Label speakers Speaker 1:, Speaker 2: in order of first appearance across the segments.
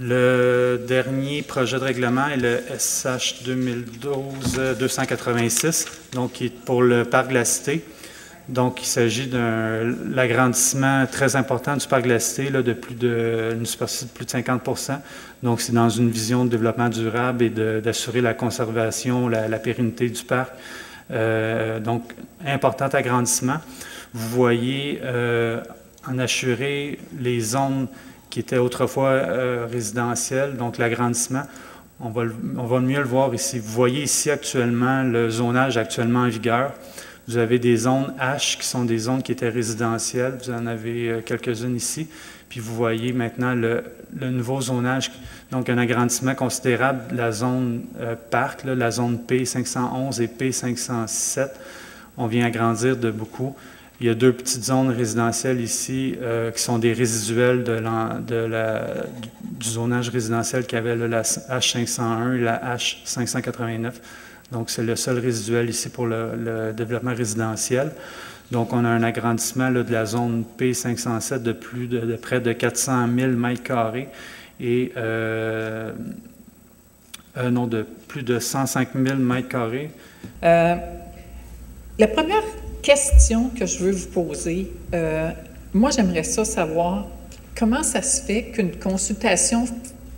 Speaker 1: Le dernier projet de règlement est le SH 2012-286, donc qui est pour le parc de la Cité. Donc, il s'agit d'un agrandissement très important du parc de la Cité, là, une superficie de plus de 50 %. Donc, c'est dans une vision de développement durable et d'assurer la conservation, la pérennité du parc. Donc, important agrandissement. Vous voyez en assurer les zones qui étaient autrefois résidentielles, donc l'agrandissement. On va mieux le voir ici. Vous voyez ici actuellement le zonage actuellement en vigueur. Vous avez des zones H qui sont des zones qui étaient résidentielles. Vous en avez quelques-unes ici. Puis vous voyez maintenant le nouveau zonage, donc un agrandissement considérable de la zone parc, là, la zone P511 et P507. On vient agrandir de beaucoup. Il y a deux petites zones résidentielles ici qui sont des résiduels du zonage résidentiel qu'il y avait là, la H501 et la H589. Donc, c'est le seul résiduel ici pour le développement résidentiel. Donc, on a un agrandissement là, de la zone P507 de près de 400 000 m² et non, de plus de 105 000 m².
Speaker 2: La première question que je veux vous poser, moi, j'aimerais ça savoir comment ça se fait qu'une consultation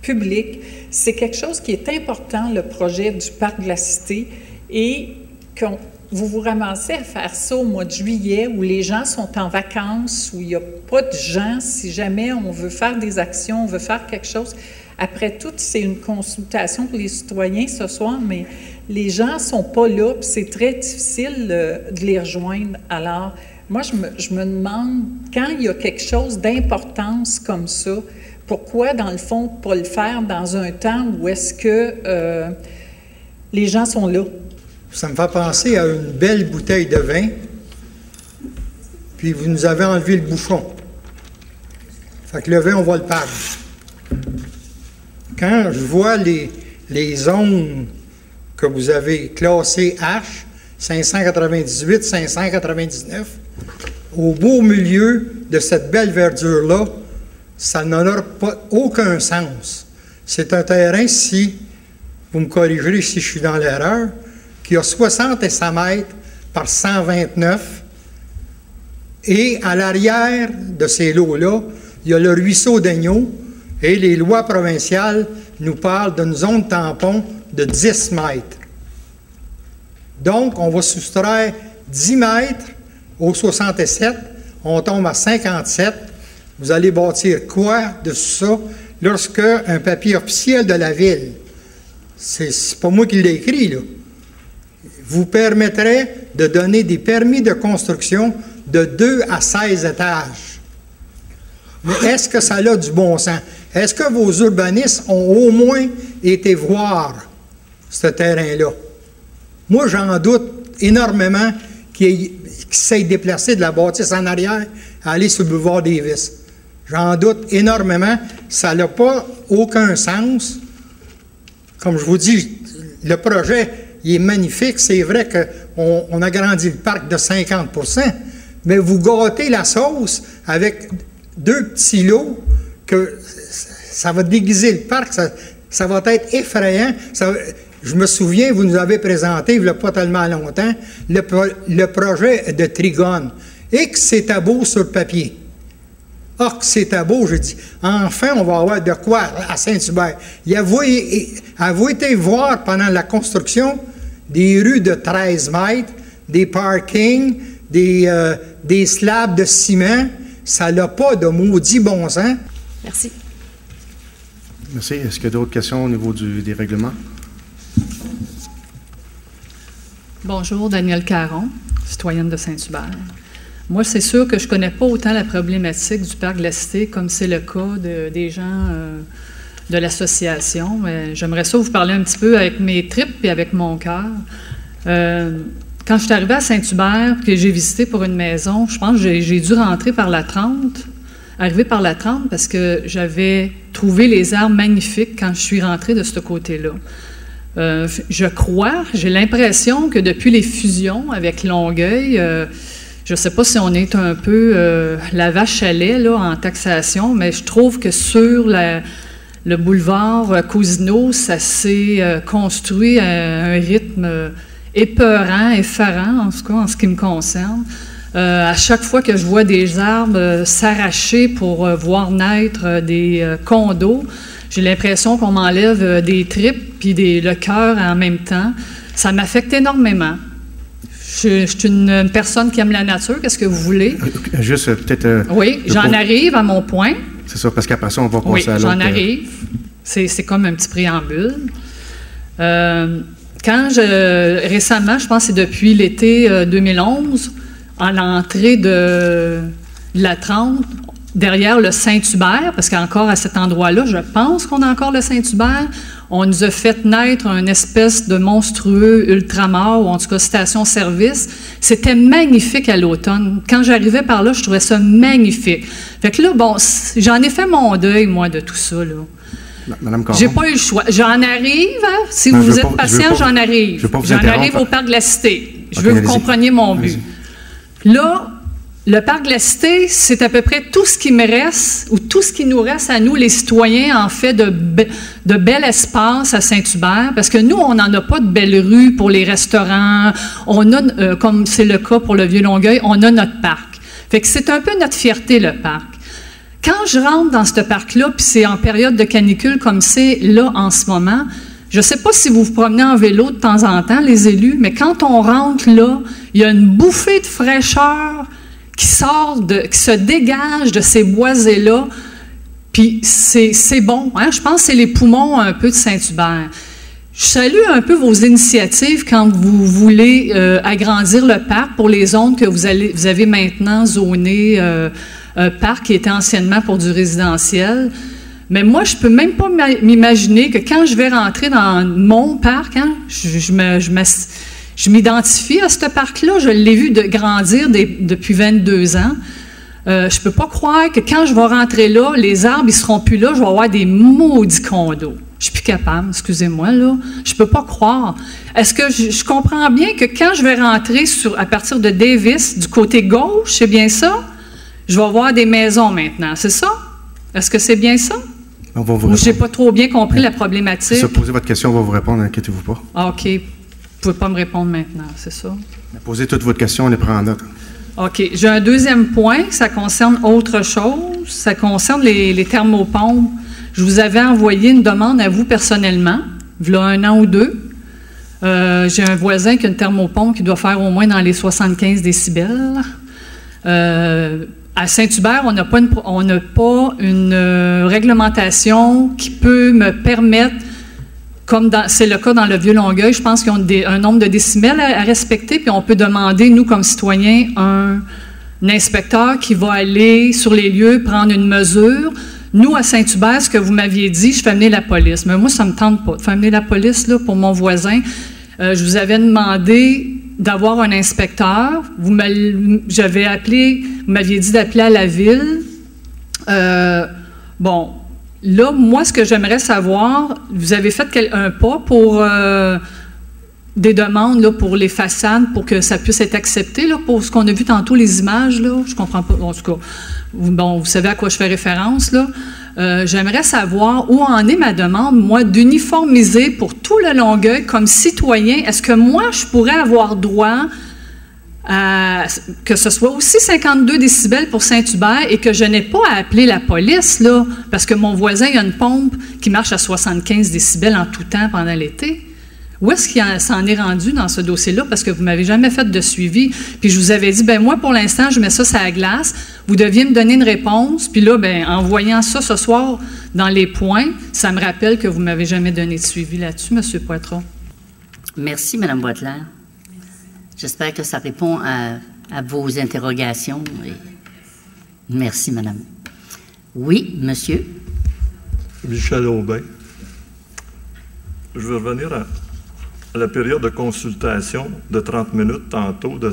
Speaker 2: publique, c'est quelque chose qui est important, le projet du parc de la Cité, et que vous vous ramassez à faire ça au mois de juillet où les gens sont en vacances, où il n'y a pas de gens, si jamais on veut faire des actions, on veut faire quelque chose. Après tout, c'est une consultation pour les citoyens ce soir, mais les gens ne sont pas là, puis c'est très difficile de les rejoindre. Alors, moi, je me demande, quand il y a quelque chose d'importance comme ça, pourquoi, dans le fond, pas le faire dans un temps où est-ce que les gens sont là?
Speaker 3: Ça me fait penser à une belle bouteille de vin, puis vous nous avez enlevé le bouchon. Fait que le vin, on va le perdre. Quand je vois les zones que vous avez classées H, 598, 599, au beau milieu de cette belle verdure-là, ça n'aura pas aucun sens. C'est un terrain, si vous me corrigerez si je suis dans l'erreur, qui a 65 mètres par 129, et à l'arrière de ces lots-là, il y a le ruisseau d'Agneau, et les lois provinciales nous parlent d'une zone tampon de 10 mètres. Donc, on va soustraire 10 mètres au 67, on tombe à 57. Vous allez bâtir quoi de ça lorsque un papier officiel de la Ville, c'est pas moi qui l'ai écrit, là, vous permettrait de donner des permis de construction de 2 à 16 étages. Mais est-ce que ça a du bon sens? Est-ce que vos urbanistes ont au moins été voir ce terrain-là? Moi, j'en doute énormément qu'ils s'aient déplacé de la bâtisse en arrière à aller sur le boulevard Davis. J'en doute énormément. Ça n'a pas aucun sens. Comme je vous dis, le projet, il est magnifique. C'est vrai qu'on agrandit le parc de 50 %, mais vous gâtez la sauce avec 2 petits lots que ça va déguiser le parc. Ça va être effrayant. Je me souviens, vous nous avez présenté, il n'y a pas tellement longtemps, le projet de Trigone. Et que c'était beau sur le papier. Ah, que c'était beau, je dis. Enfin, on va avoir de quoi à Saint-Hubert. Avez-vous été voir pendant la construction des rues de 13 mètres, des parkings, des slabs de ciment? Ça n'a pas de maudit bon sens.
Speaker 2: Merci.
Speaker 4: Merci. Est-ce qu'il y a d'autres questions au niveau des règlements?
Speaker 5: Bonjour, Danielle Caron, citoyenne de Saint-Hubert. Moi, c'est sûr que je ne connais pas autant la problématique du parc de la Cité comme c'est le cas des gens de l'association. J'aimerais ça vous parler un petit peu avec mes tripes et avec mon cœur. Quand je suis arrivée à Saint-Hubert, que j'ai visité pour une maison, je pense que j'ai dû rentrer par la 30, arriver par la 30 parce que j'avais trouvé les arbres magnifiques quand je suis rentrée de ce côté-là. Je crois, j'ai l'impression que depuis les fusions avec Longueuil, je ne sais pas si on est un peu la vache à lait là, en taxation, mais je trouve que sur le boulevard Cousineau, ça s'est construit à un rythme épeurant, effarant, en tout cas en ce qui me concerne. À chaque fois que je vois des arbres s'arracher pour voir naître des condos, j'ai l'impression qu'on m'enlève des tripes puis le cœur en même temps. Ça m'affecte énormément. Je suis une personne qui aime la nature. Qu'est-ce que vous voulez?
Speaker 4: Juste peut-être...
Speaker 5: oui, j'en arrive à mon point.
Speaker 4: C'est ça, parce qu'après ça, on va passer
Speaker 5: oui,
Speaker 4: à l'autre.
Speaker 5: J'en arrive. C'est comme un petit préambule. Récemment, je pense que c'est depuis l'été 2011, à l'entrée de la 30, derrière le Saint-Hubert, parce qu'encore à cet endroit-là, je pense qu'on a encore le Saint-Hubert, on nous a fait naître une espèce de monstrueux ultramar, ou en tout cas station-service. C'était magnifique à l'automne. Quand j'arrivais par là, je trouvais ça magnifique. Fait que là, bon, j'en ai fait mon deuil, moi, de tout ça, là.
Speaker 4: Madame Caron.
Speaker 5: J'ai pas eu le choix. J'en arrive, hein? Si vous êtes patient, j'en arrive. J'en arrive au Parc de la Cité. Je veux que vous compreniez mon but. Là, le Parc de la Cité, c'est à peu près tout ce qui me reste, ou tout ce qui nous reste à nous, les citoyens, en fait, de bel espace à Saint-Hubert, parce que nous, on n'en a pas de belles rues pour les restaurants. On a, comme c'est le cas pour le Vieux-Longueuil, on a notre parc. Fait que c'est un peu notre fierté, le parc. Quand je rentre dans ce parc-là, puis c'est en période de canicule comme c'est là en ce moment, je ne sais pas si vous vous promenez en vélo de temps en temps, les élus, mais quand on rentre là, il y a une bouffée de fraîcheur qui se dégage de ces boisés-là, puis c'est bon. Hein? Je pense que c'est les poumons un peu de Saint-Hubert. Je salue un peu vos initiatives quand vous voulez agrandir le parc pour les zones que vous avez maintenant zonées parc qui était anciennement pour du résidentiel. Mais moi, je ne peux même pas m'imaginer que quand je vais rentrer dans mon parc, hein, je m'identifie à ce parc-là. Je l'ai vu grandir depuis 22 ans. Je ne peux pas croire que quand je vais rentrer là, les arbres, ils ne seront plus là, je vais avoir des maudits condos. Je ne suis plus capable, excusez-moi, là. Je ne peux pas croire. Est-ce que je comprends bien que quand je vais rentrer à partir de Davis, du côté gauche, c'est bien ça? Je vais voir des maisons maintenant, c'est ça? Est-ce que c'est bien ça? Ou je n'ai pas trop bien compris la problématique?
Speaker 4: Si vous posez votre question, on va vous répondre, inquiétez-vous pas.
Speaker 5: Ah, OK. Vous ne pouvez pas me répondre maintenant, c'est ça?
Speaker 4: Posez toutes votre question, on les prend en note. OK.
Speaker 5: J'ai un deuxième point, ça concerne autre chose. Ça concerne les thermopompes. Je vous avais envoyé une demande à vous personnellement, il y a 1 an ou 2. J'ai un voisin qui a une thermopompe qui doit faire au moins dans les 75 décibels. À Saint-Hubert, on n'a pas une réglementation qui peut me permettre, comme c'est le cas dans le Vieux-Longueuil, je pense qu'ils ont un nombre de décibels à respecter, puis on peut demander, nous, comme citoyens, un inspecteur qui va aller sur les lieux, prendre une mesure. Nous, à Saint-Hubert, ce que vous m'aviez dit, je fais amener la police. Mais moi, ça ne me tente pas de faire amener la police là, pour mon voisin. Je vous avais demandé d'avoir un inspecteur. Vous m'aviez dit d'appeler à la ville. Bon, là, moi, ce que j'aimerais savoir, vous avez fait un pas pour des demandes là, pour les façades, pour que ça puisse être accepté, là, pour ce qu'on a vu tantôt, les images, là, je comprends pas, en tout cas, bon, vous savez à quoi je fais référence, là. J'aimerais savoir où en est ma demande, moi, d'uniformiser pour tout le Longueuil comme citoyen. Est-ce que moi, je pourrais avoir droit à que ce soit aussi 52 décibels pour Saint-Hubert et que je n'ai pas à appeler la police, là, parce que mon voisin a une pompe qui marche à 75 décibels en tout temps pendant l'été? Où est-ce qu'il s'en est rendu dans ce dossier-là? Parce que vous ne m'avez jamais fait de suivi. Puis je vous avais dit, bien moi, pour l'instant, je mets ça sur la glace. Vous deviez me donner une réponse. Puis là, bien, en voyant ça ce soir dans les points, ça me rappelle que vous ne m'avez jamais donné de suivi là-dessus, M. Poitras.
Speaker 6: Merci, Mme Boisclair. J'espère que ça répond à vos interrogations. Merci, Madame. Oui, monsieur.
Speaker 7: Michel Aubin. Je veux revenir à la période de consultation de 30 minutes tantôt, de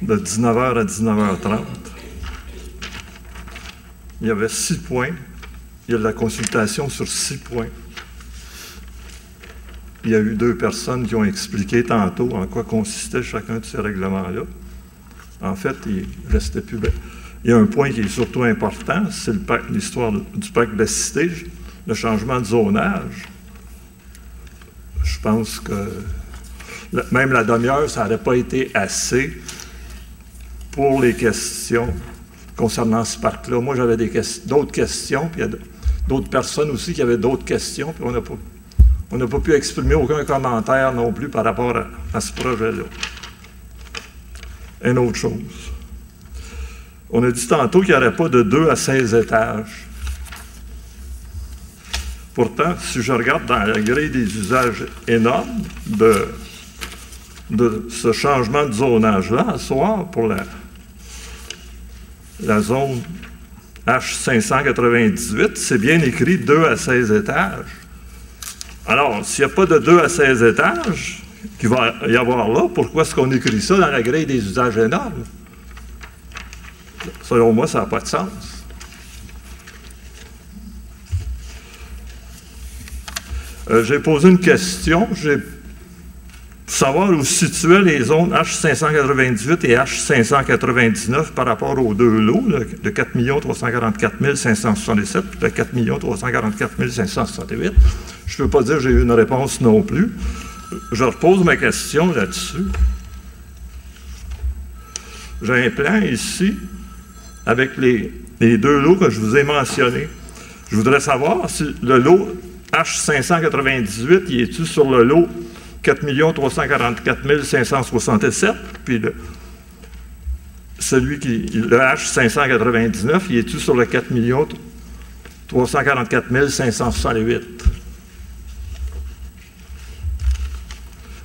Speaker 7: 19h à 19h30. Il y avait 6 points. Il y a de la consultation sur 6 points. Il y a eu 2 personnes qui ont expliqué tantôt en quoi consistait chacun de ces règlements-là. En fait, il restait plus... Il y a un point qui est surtout important, c'est l'histoire du parc de la Cité. le changement de zonage, je pense que même la demi-heure, ça n'aurait pas été assez pour les questions concernant ce parc-là. Moi, j'avais d'autres questions, puis il y a d'autres personnes aussi qui avaient d'autres questions, puis on n'a pas pu exprimer aucun commentaire non plus par rapport à ce projet-là. Une autre chose. On a dit tantôt qu'il n'y aurait pas de 2 à 16 étages. Pourtant, si je regarde dans la grille des usages énormes de ce changement de zonage-là, à soir, pour la zone H598, c'est bien écrit 2 à 16 étages. Alors, s'il n'y a pas de 2 à 16 étages qu'il va y avoir là, pourquoi est-ce qu'on écrit ça dans la grille des usages énormes? Selon moi, ça n'a pas de sens. J'ai posé une question. Pour savoir où se situaient les zones H598 et H599 par rapport aux deux lots, de 4 344 567 et de 4 344 568. Je ne peux pas dire que j'ai eu une réponse non plus. Je repose ma question là-dessus. J'ai un plan ici avec les deux lots que je vous ai mentionnés. Je voudrais savoir si le lot H598, il est-tu sur le lot 4 344 567, puis le H599, il est-tu sur le 4 344 568?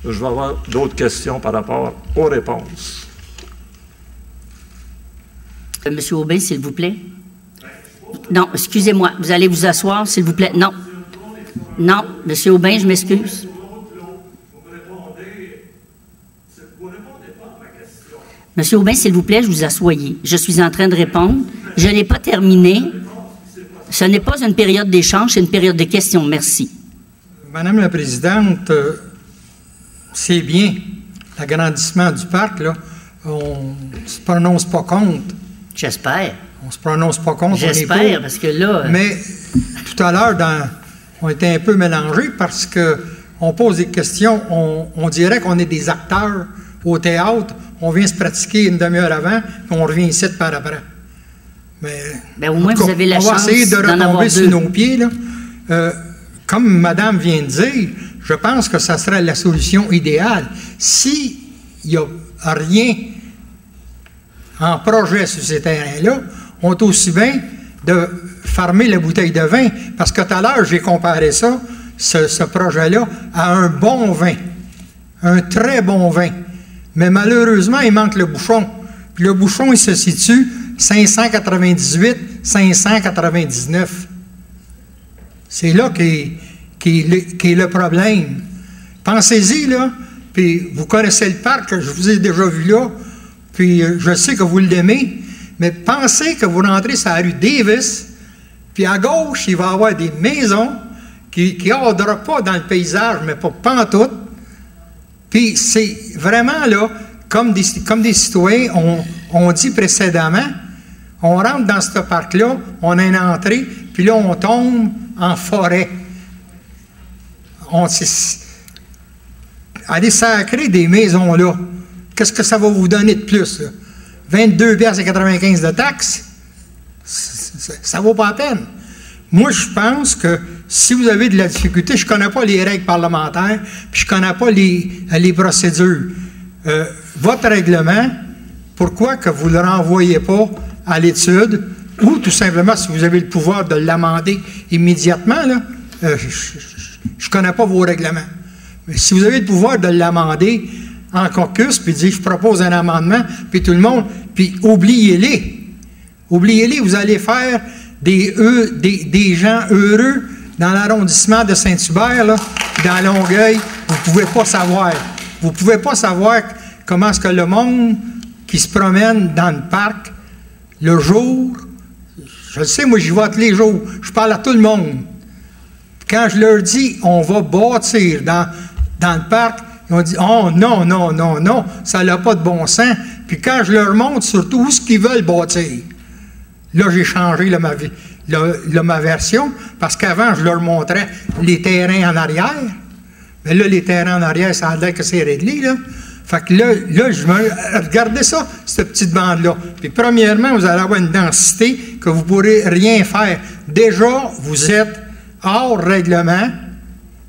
Speaker 7: Je vais avoir d'autres questions par rapport aux réponses.
Speaker 6: Monsieur Aubin, s'il vous plaît. Non, excusez-moi, vous allez vous asseoir, s'il vous plaît. Non. Non, Monsieur Aubin, je m'excuse. Monsieur Aubin, s'il vous plaît, je vous assoyez. Je suis en train de répondre. Je n'ai pas terminé. Ce n'est pas une période d'échange, c'est une période de questions. Merci.
Speaker 3: Madame la Présidente, c'est bien l'agrandissement du parc, là. On ne se prononce pas contre.
Speaker 6: J'espère.
Speaker 3: On ne se prononce pas contre.
Speaker 6: J'espère, parce que là...
Speaker 3: Mais tout à l'heure, on était un peu mélangés parce qu'on pose des questions, on dirait qu'on est des acteurs au théâtre, on vient se pratiquer une demi-heure avant, puis on revient ici par après. Mais
Speaker 6: au moins, vous avez la chance d'en avoir deux.
Speaker 3: On va essayer de retomber sur nos pieds, là. Comme Madame vient de dire, je pense que ça serait la solution idéale. S'il n'y a rien en projet sur ces terrains-là, on est aussi bien de fermer la bouteille de vin, parce que tout à l'heure, j'ai comparé ça, ce projet-là, à un bon vin, un très bon vin. Mais malheureusement, il manque le bouchon. Puis le bouchon, il se situe 598, 599. C'est là qu'est le problème. Pensez-y, là, puis vous connaissez le parc, je vous ai déjà vu là, puis je sais que vous l'aimez, mais pensez que vous rentrez sur la rue Davis, puis à gauche, il va y avoir des maisons qui n'ordront pas dans le paysage, mais pas pantoute. Puis c'est vraiment, là, comme des citoyens ont dit précédemment, on rentre dans ce parc-là, on a une entrée, puis là, on tombe en forêt. Allez sacrer des maisons là. Qu'est-ce que ça va vous donner de plus, là? 22,95 de taxes? Ça ne vaut pas la peine. Moi, je pense que si vous avez de la difficulté, je ne connais pas les règles parlementaires, puis je ne connais pas les procédures. Votre règlement, pourquoi que vous ne le renvoyez pas à l'étude, ou tout simplement, si vous avez le pouvoir de l'amender immédiatement, là, je ne connais pas vos règlements. Mais si vous avez le pouvoir de l'amender en caucus, puis dire, je propose un amendement, puis tout le monde, puis oubliez-les. Oubliez-les, vous allez faire des gens heureux dans l'arrondissement de Saint-Hubert, là, dans Longueuil. Vous ne pouvez pas savoir. Vous ne pouvez pas savoir comment est-ce que le monde qui se promène dans le parc, le jour, je le sais, moi, j'y vais tous les jours. Je parle à tout le monde. Quand je leur dis, on va bâtir dans le parc, ils ont dit, oh non, non, non, non, ça n'a pas de bon sens. Puis quand je leur montre surtout où ce qu'ils veulent bâtir, là, j'ai changé là, ma version, parce qu'avant, je leur montrais les terrains en arrière. Mais là, les terrains en arrière, ça a l'air que c'est réglé, là. Fait que là, regardez ça, cette petite bande-là. Puis premièrement, vous allez avoir une densité que vous ne pourrez rien faire. Déjà, vous êtes hors règlement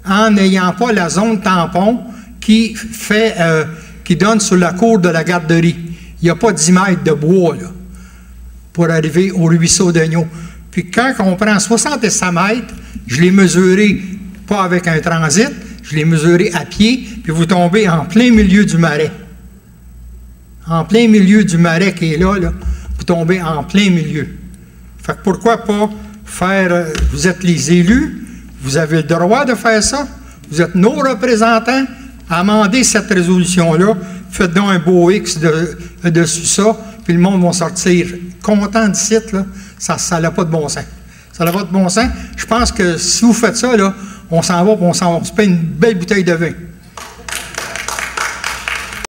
Speaker 3: en n'ayant pas la zone tampon qui donne sur la cour de la garderie. Il n'y a pas 10 mètres de bois, là, pour arriver au ruisseau d'Agneau. Puis quand on prend 65 mètres, je l'ai mesuré pas avec un transit, je l'ai mesuré à pied, puis vous tombez en plein milieu du marais. En plein milieu du marais qui est là, vous tombez en plein milieu. Fait que pourquoi pas faire... vous êtes les élus, vous avez le droit de faire ça, vous êtes nos représentants, amendez cette résolution-là, faites donc un beau X dessus ça, puis le monde va sortir content d'ici, là, ça n'a pas de bon sens. Ça n'a pas de bon sens. Je pense que si vous faites ça, là, on s'en va, on se paye une belle bouteille de vin.